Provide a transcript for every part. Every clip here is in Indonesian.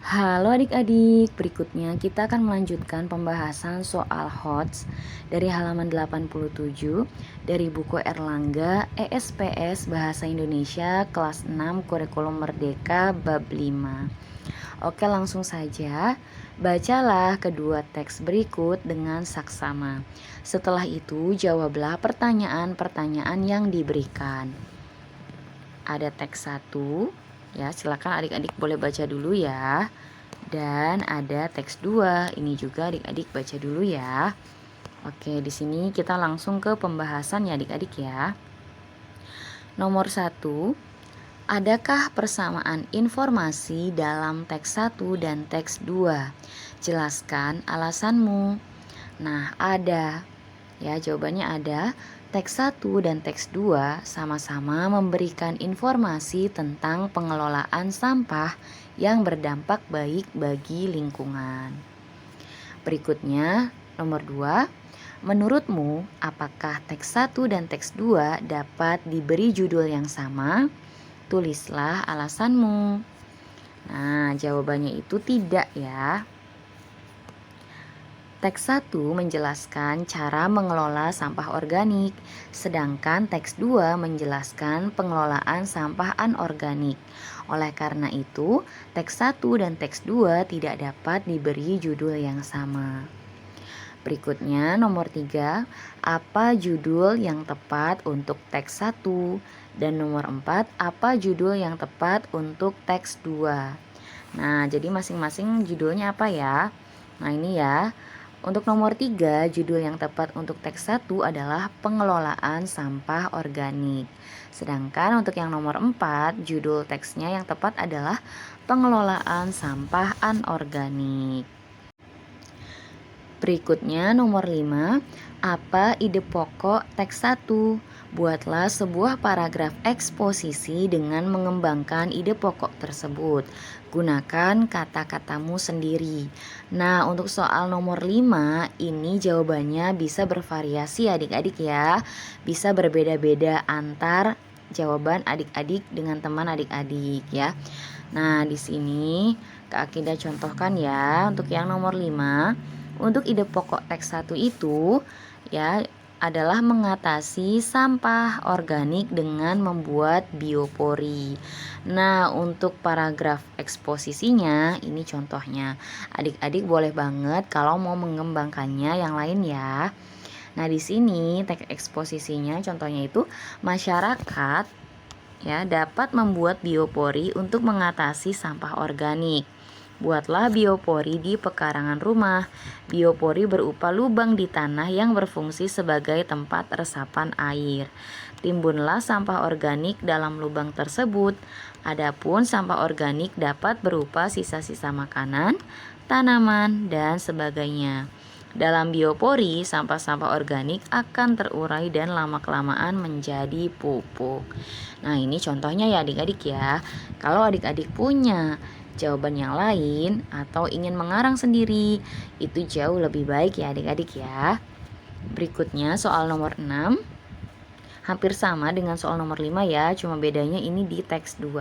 Halo adik-adik, berikutnya kita akan melanjutkan pembahasan soal HOTS dari halaman 87 dari buku Erlangga ESPS Bahasa Indonesia kelas 6 Kurikulum Merdeka bab 5. Oke, langsung saja. Bacalah kedua teks berikut dengan saksama. Setelah itu jawablah pertanyaan-pertanyaan yang diberikan. Ada teks 1. Ya, silakan adik-adik boleh baca dulu ya. Dan ada teks 2. Ini juga adik-adik baca dulu ya. Oke, di sini kita langsung ke pembahasan ya adik-adik ya. Nomor 1. Adakah persamaan informasi dalam teks 1 dan teks 2? Jelaskan alasanmu. Nah, ada. Ya, jawabannya ada. Teks 1 dan teks 2 sama-sama memberikan informasi tentang pengelolaan sampah yang berdampak baik bagi lingkungan. Berikutnya, nomor 2. Menurutmu, apakah teks 1 dan teks 2 dapat diberi judul yang sama? Tulislah alasanmu. Nah, jawabannya itu tidak ya. Teks 1 menjelaskan cara mengelola sampah organik, sedangkan teks 2 menjelaskan pengelolaan sampah anorganik. Oleh karena itu, teks 1 dan teks 2 tidak dapat diberi judul yang sama. Berikutnya nomor 3, apa judul yang tepat untuk teks 1? Dan nomor 4, apa judul yang tepat untuk teks 2? Nah, jadi masing-masing judulnya apa ya? Nah, ini ya. Untuk nomor 3, judul yang tepat untuk teks 1 adalah pengelolaan sampah organik. Sedangkan untuk yang nomor 4, judul teksnya yang tepat adalah pengelolaan sampah anorganik. Berikutnya nomor 5, apa ide pokok teks 1? Buatlah sebuah paragraf eksposisi dengan mengembangkan ide pokok tersebut. Gunakan kata-katamu sendiri. Nah, untuk soal nomor 5, ini jawabannya bisa bervariasi adik-adik ya. Bisa berbeda-beda antar jawaban adik-adik dengan teman adik-adik ya. Nah, di sini Kak Akinda contohkan ya untuk yang nomor 5. Untuk ide pokok teks 1 itu ya adalah mengatasi sampah organik dengan membuat biopori. Nah, untuk paragraf eksposisinya ini contohnya. Adik-adik boleh banget kalau mau mengembangkannya yang lain ya. Nah, di sini teks eksposisinya contohnya itu masyarakat ya dapat membuat biopori untuk mengatasi sampah organik. Buatlah biopori di pekarangan rumah. Biopori berupa lubang di tanah yang berfungsi sebagai tempat resapan air. Timbunlah sampah organik dalam lubang tersebut. Adapun sampah organik dapat berupa sisa-sisa makanan, tanaman, dan sebagainya. Dalam biopori, sampah-sampah organik akan terurai dan lama-kelamaan menjadi pupuk. Nah, ini contohnya ya adik-adik ya. Kalau adik-adik punya jawaban yang lain atau ingin mengarang sendiri, itu jauh lebih baik ya adik-adik ya. Berikutnya soal nomor 6. Hampir sama dengan soal nomor 5 ya, cuma bedanya ini di teks 2.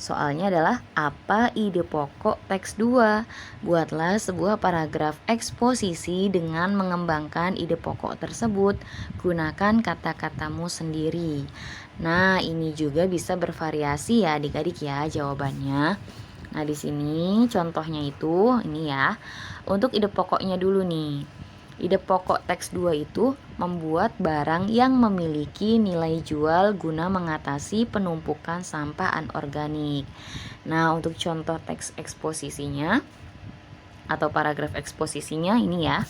Soalnya adalah apa ide pokok teks 2? Buatlah sebuah paragraf eksposisi dengan mengembangkan ide pokok tersebut. Gunakan kata-katamu sendiri. Nah, ini juga bisa bervariasi ya adik-adik ya jawabannya. Nah, di sini contohnya itu ini ya. Untuk ide pokoknya dulu nih. Ide pokok teks 2 itu membuat barang yang memiliki nilai jual guna mengatasi penumpukan sampah anorganik. Nah, untuk contoh teks eksposisinya atau paragraf eksposisinya ini ya.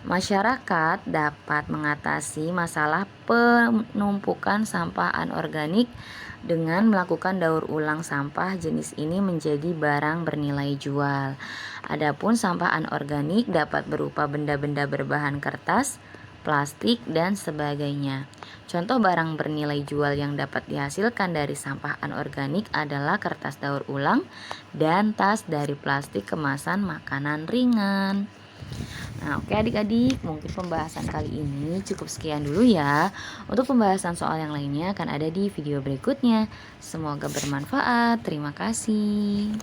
Masyarakat dapat mengatasi masalah penumpukan sampah anorganik dengan melakukan daur ulang sampah jenis ini menjadi barang bernilai jual. Adapun sampah anorganik dapat berupa benda-benda berbahan kertas, plastik, dan sebagainya. Contoh barang bernilai jual yang dapat dihasilkan dari sampah anorganik adalah kertas daur ulang dan tas dari plastik kemasan makanan ringan. Nah, oke adik-adik, mungkin pembahasan kali ini cukup sekian dulu ya. Untuk pembahasan soal yang lainnya akan ada di video berikutnya. Semoga bermanfaat. Terima kasih.